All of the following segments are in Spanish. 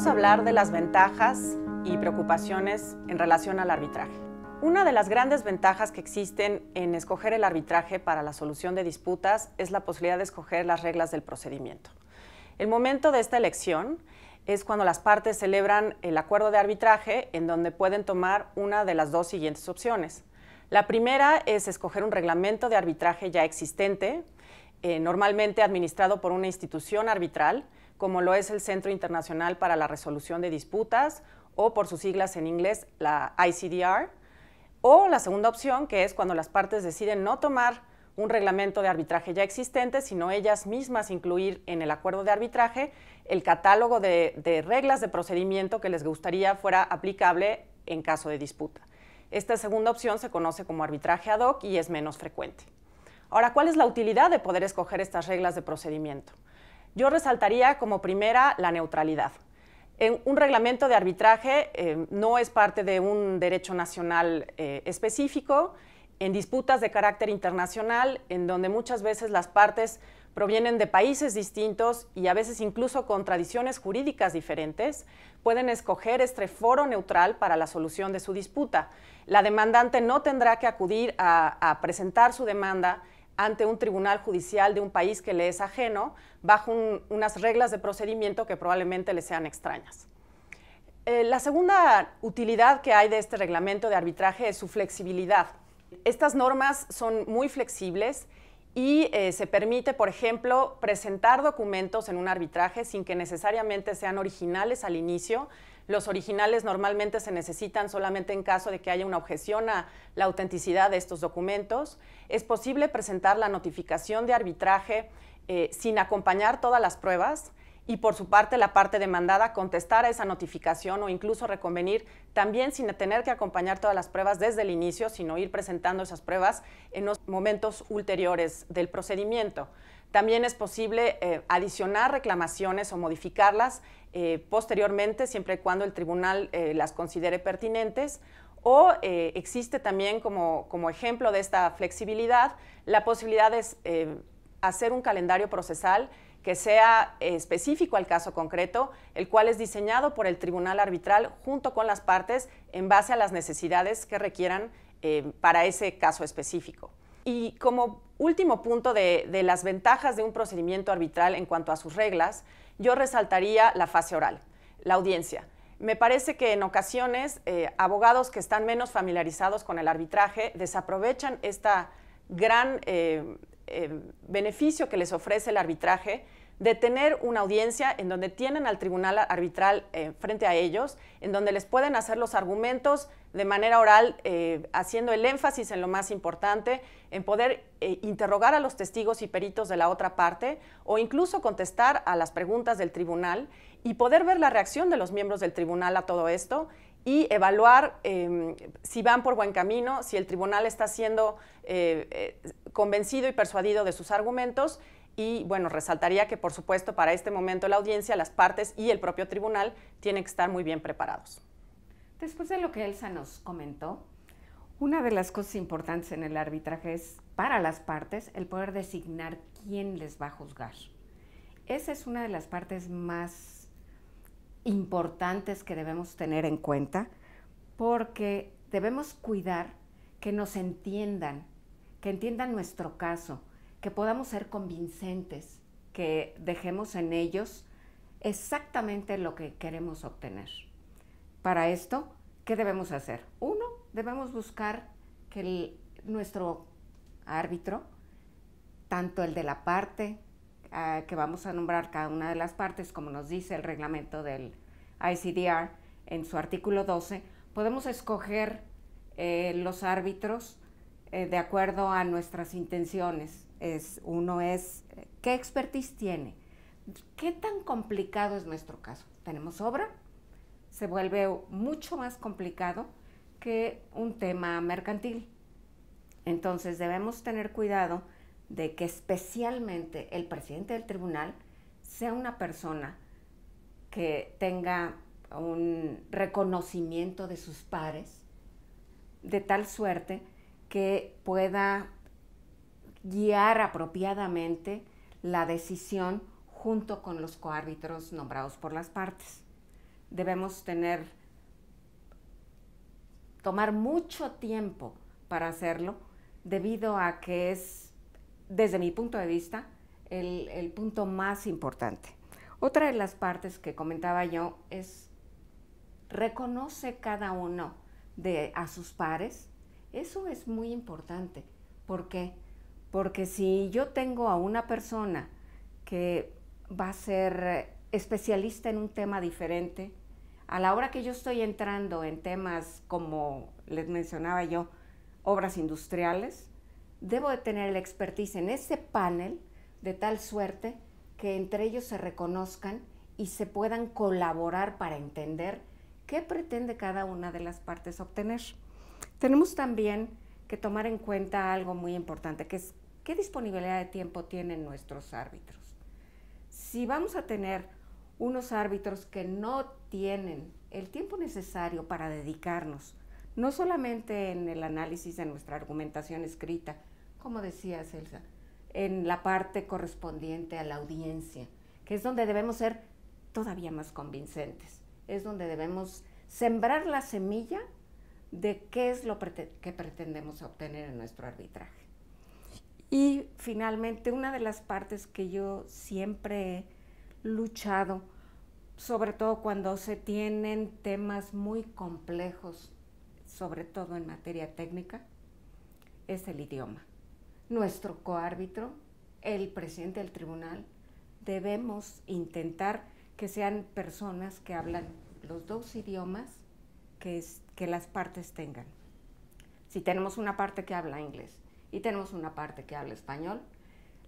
vamos a hablar de las ventajas y preocupaciones en relación al arbitraje. Una de las grandes ventajas que existen en escoger el arbitraje para la solución de disputas es la posibilidad de escoger las reglas del procedimiento. El momento de esta elección es cuando las partes celebran el acuerdo de arbitraje, en donde pueden tomar una de las dos siguientes opciones. La primera es escoger un reglamento de arbitraje ya existente, normalmente administrado por una institución arbitral, como lo es el Centro Internacional para la Resolución de Disputas, o por sus siglas en inglés, la ICDR. O la segunda opción, que es cuando las partes deciden no tomar un reglamento de arbitraje ya existente, sino ellas mismas incluir en el acuerdo de arbitraje el catálogo de reglas de procedimiento que les gustaría fuera aplicable en caso de disputa. Esta segunda opción se conoce como arbitraje ad hoc y es menos frecuente. Ahora, ¿cuál es la utilidad de poder escoger estas reglas de procedimiento? Yo resaltaría como primera la neutralidad. Un reglamento de arbitraje no es parte de un derecho nacional específico. En disputas de carácter internacional, en donde muchas veces las partes provienen de países distintos y a veces incluso con tradiciones jurídicas diferentes, pueden escoger este foro neutral para la solución de su disputa. La demandante no tendrá que acudir a presentar su demanda ante un tribunal judicial de un país que le es ajeno, bajo unas reglas de procedimiento que probablemente le sean extrañas. La segunda utilidad que hay de este reglamento de arbitraje es su flexibilidad. Estas normas son muy flexibles y se permite, por ejemplo, presentar documentos en un arbitraje sin que necesariamente sean originales al inicio. Los originales normalmente se necesitan solamente en caso de que haya una objeción a la autenticidad de estos documentos. Es posible presentar la notificación de arbitraje sin acompañar todas las pruebas y, por su parte, la parte demandada contestar a esa notificación o incluso reconvenir también sin tener que acompañar todas las pruebas desde el inicio, sino ir presentando esas pruebas en los momentos ulteriores del procedimiento. También es posible adicionar reclamaciones o modificarlas posteriormente, siempre y cuando el tribunal las considere pertinentes, o existe también como ejemplo de esta flexibilidad la posibilidad de hacer un calendario procesal que sea específico al caso concreto, el cual es diseñado por el tribunal arbitral junto con las partes en base a las necesidades que requieran para ese caso específico. Y como último punto de las ventajas de un procedimiento arbitral en cuanto a sus reglas, yo resaltaría la fase oral, la audiencia. Me parece que en ocasiones abogados que están menos familiarizados con el arbitraje desaprovechan esta gran beneficio que les ofrece el arbitraje de tener una audiencia en donde tienen al tribunal arbitral frente a ellos, en donde les pueden hacer los argumentos de manera oral, haciendo el énfasis en lo más importante, en poder interrogar a los testigos y peritos de la otra parte o incluso contestar a las preguntas del tribunal y poder ver la reacción de los miembros del tribunal a todo esto y evaluar si van por buen camino, si el tribunal está siendo convencido y persuadido de sus argumentos. Y bueno, resaltaría que, por supuesto, para este momento la audiencia, las partes y el propio tribunal tienen que estar muy bien preparados. Después de lo que Elsa nos comentó, una de las cosas importantes en el arbitraje es, para las partes, el poder designar quién les va a juzgar. Esa es una de las partes más importantes que debemos tener en cuenta, porque debemos cuidar que nos entiendan, que entiendan nuestro caso, que podamos ser convincentes, que dejemos en ellos exactamente lo que queremos obtener. Para esto, ¿qué debemos hacer? Uno, debemos buscar que nuestro árbitro, tanto el de la parte que vamos a nombrar cada una de las partes, como nos dice el reglamento del ICDR en su artículo 12, podemos escoger los árbitros de acuerdo a nuestras intenciones. Uno es, ¿qué expertise tiene? ¿Qué tan complicado es nuestro caso? ¿Tenemos obra? Se vuelve mucho más complicado que un tema mercantil. Entonces debemos tener cuidado de que especialmente el presidente del tribunal sea una persona que tenga un reconocimiento de sus pares, de tal suerte que pueda guiar apropiadamente la decisión junto con los coárbitros nombrados por las partes. debemos tomar mucho tiempo para hacerlo, debido a que es, desde mi punto de vista, el punto más importante. Otra de las partes que comentaba yo es: reconoce cada uno a sus pares. Eso es muy importante. ¿Por qué? Porque si yo tengo a una persona que va a ser especialista en un tema diferente, a la hora que yo estoy entrando en temas como les mencionaba yo, obras industriales, debo de tener el expertise en ese panel de tal suerte que entre ellos se reconozcan y se puedan colaborar para entender qué pretende cada una de las partes obtener. Tenemos también que tomar en cuenta algo muy importante, que es qué disponibilidad de tiempo tienen nuestros árbitros. Si vamos a tener unos árbitros que no tienen el tiempo necesario para dedicarnos, no solamente en el análisis de nuestra argumentación escrita, como decía Elsa, en la parte correspondiente a la audiencia, que es donde debemos ser todavía más convincentes, es donde debemos sembrar la semilla de qué es lo que pretendemos obtener en nuestro arbitraje. Y finalmente, una de las partes que yo siempre he luchado, sobre todo cuando se tienen temas muy complejos, sobre todo en materia técnica, es el idioma. Nuestro coárbitro, el presidente del tribunal, debemos intentar que sean personas que hablan los dos idiomas que las partes tengan. Si tenemos una parte que habla inglés y tenemos una parte que habla español,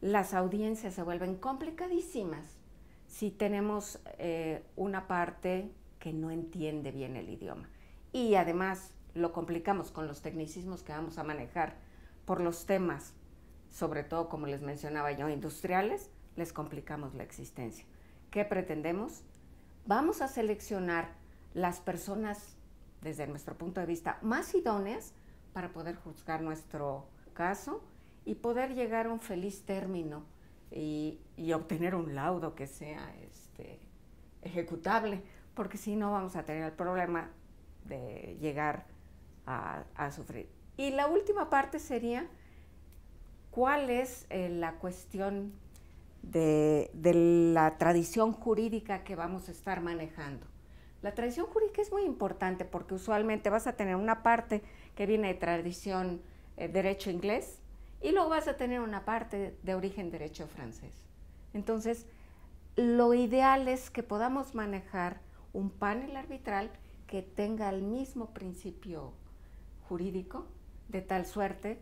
las audiencias se vuelven complicadísimas si tenemos una parte que no entiende bien el idioma. Y además lo complicamos con los tecnicismos que vamos a manejar por los temas, sobre todo, como les mencionaba yo, industriales, les complicamos la existencia. ¿Qué pretendemos? Vamos a seleccionar las personas, desde nuestro punto de vista, más idóneas para poder juzgar nuestro caso y poder llegar a un feliz término y obtener un laudo que sea ejecutable, porque si no vamos a tener el problema de llegar a sufrir. Y la última parte sería: ¿cuál es la cuestión de la tradición jurídica que vamos a estar manejando? La tradición jurídica es muy importante porque usualmente vas a tener una parte que viene de tradición derecho inglés y luego vas a tener una parte de origen derecho francés. Entonces, lo ideal es que podamos manejar un panel arbitral que tenga el mismo principio jurídico, de tal suerte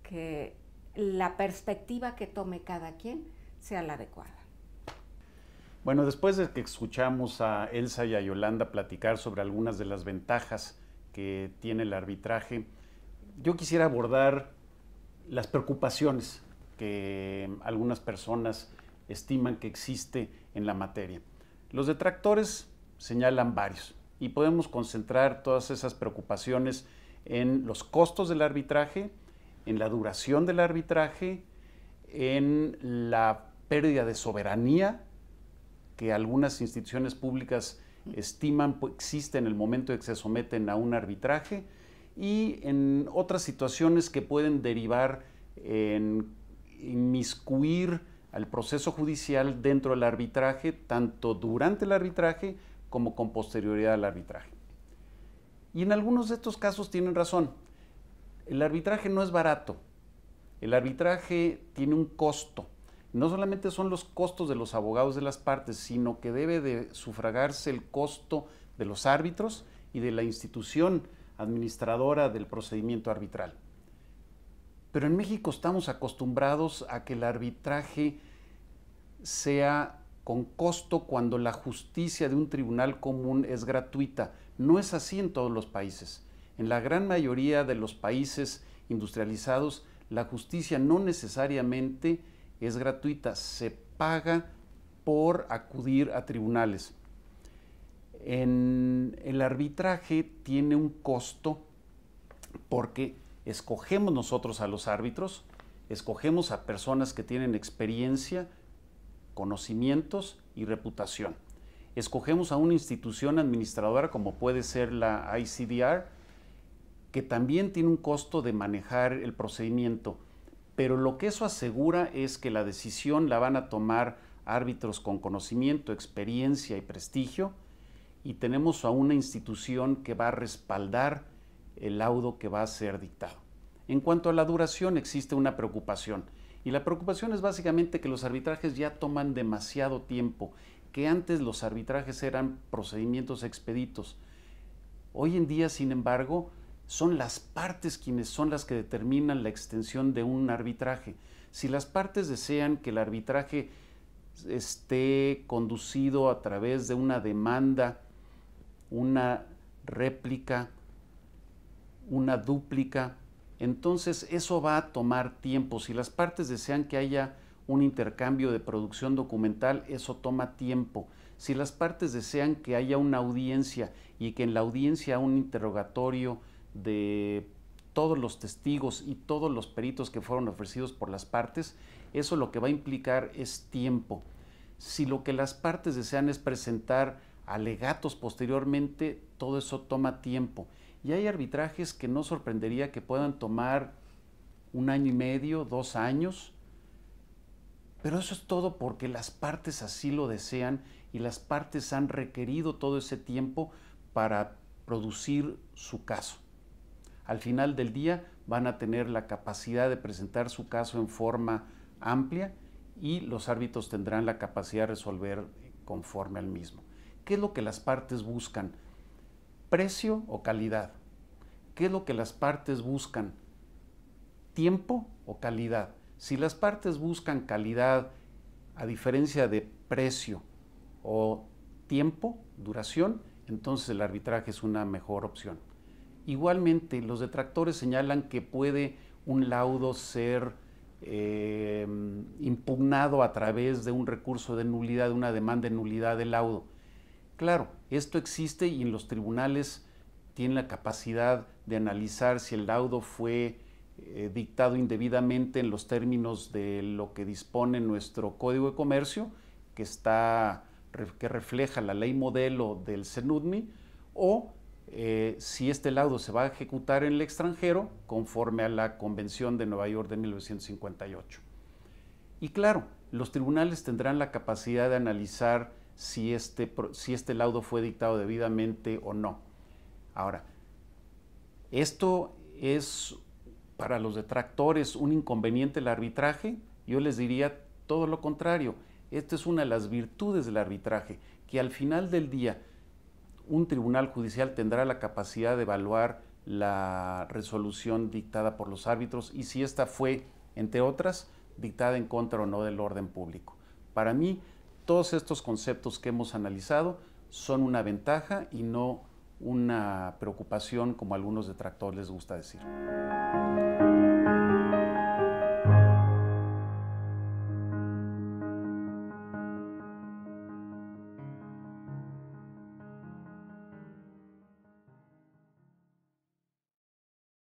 que la perspectiva que tome cada quien sea la adecuada. Bueno, después de que escuchamos a Elsa y a Yolanda platicar sobre algunas de las ventajas que tiene el arbitraje, yo quisiera abordar las preocupaciones que algunas personas estiman que existe en la materia. Los detractores señalan varios y podemos concentrar todas esas preocupaciones en los costos del arbitraje, en la duración del arbitraje, en la pérdida de soberanía que algunas instituciones públicas estiman existe en el momento de que se someten a un arbitraje, y en otras situaciones que pueden derivar en inmiscuir al proceso judicial dentro del arbitraje, tanto durante el arbitraje como con posterioridad al arbitraje. Y en algunos de estos casos tienen razón. El arbitraje no es barato. El arbitraje tiene un costo. No solamente son los costos de los abogados de las partes, sino que debe de sufragarse el costo de los árbitros y de la institución administradora del procedimiento arbitral. Pero en México estamos acostumbrados a que el arbitraje sea con costo cuando la justicia de un tribunal común es gratuita. No es así en todos los países. En la gran mayoría de los países industrializados, la justicia no necesariamente es gratuita, se paga por acudir a tribunales. El arbitraje tiene un costo porque escogemos nosotros a los árbitros, escogemos a personas que tienen experiencia, conocimientos y reputación. escogemos a una institución administradora como puede ser la ICDR, que también tiene un costo de manejar el procedimiento, pero lo que eso asegura es que la decisión la van a tomar árbitros con conocimiento, experiencia y prestigio, y tenemos a una institución que va a respaldar el laudo que va a ser dictado. En cuanto a la duración, existe una preocupación, y la preocupación es básicamente que los arbitrajes ya toman demasiado tiempo, que antes los arbitrajes eran procedimientos expeditos. Hoy en día, sin embargo, son las partes quienes son las que determinan la extensión de un arbitraje. Si las partes desean que el arbitraje esté conducido a través de una demanda, una réplica, una dúplica, entonces eso va a tomar tiempo. Si las partes desean que haya un intercambio de producción documental, eso toma tiempo. Si las partes desean que haya una audiencia y que en la audiencia un interrogatorio de todos los testigos y todos los peritos que fueron ofrecidos por las partes, eso lo que va a implicar es tiempo. Si lo que las partes desean es presentar alegatos posteriormente, todo eso toma tiempo. Y hay arbitrajes que no sorprendería que puedan tomar 1 año y medio, 2 años, pero eso es todo porque las partes así lo desean y las partes han requerido todo ese tiempo para producir su caso. Al final del día van a tener la capacidad de presentar su caso en forma amplia y los árbitros tendrán la capacidad de resolver conforme al mismo. ¿Qué es lo que las partes buscan? ¿Precio o calidad? ¿Qué es lo que las partes buscan? ¿Tiempo o calidad? Si las partes buscan calidad a diferencia de precio o tiempo, duración, entonces el arbitraje es una mejor opción. Igualmente, los detractores señalan que puede un laudo ser impugnado a través de un recurso de nulidad, de una demanda de nulidad del laudo. Claro, esto existe y en los tribunales tienen la capacidad de analizar si el laudo fue dictado indebidamente en los términos de lo que dispone nuestro Código de Comercio, que refleja la ley modelo del CENUDMI, o si este laudo se va a ejecutar en el extranjero conforme a la Convención de Nueva York de 1958. Y claro, los tribunales tendrán la capacidad de analizar si este laudo fue dictado debidamente o no. Ahora, esto es para los detractores un inconveniente del arbitraje. Yo les diría todo lo contrario. Esta es una de las virtudes del arbitraje, que al final del día un tribunal judicial tendrá la capacidad de evaluar la resolución dictada por los árbitros y si esta fue, entre otras, dictada en contra o no del orden público. Para mí, todos estos conceptos que hemos analizado son una ventaja y no una preocupación como a algunos detractores les gusta decir.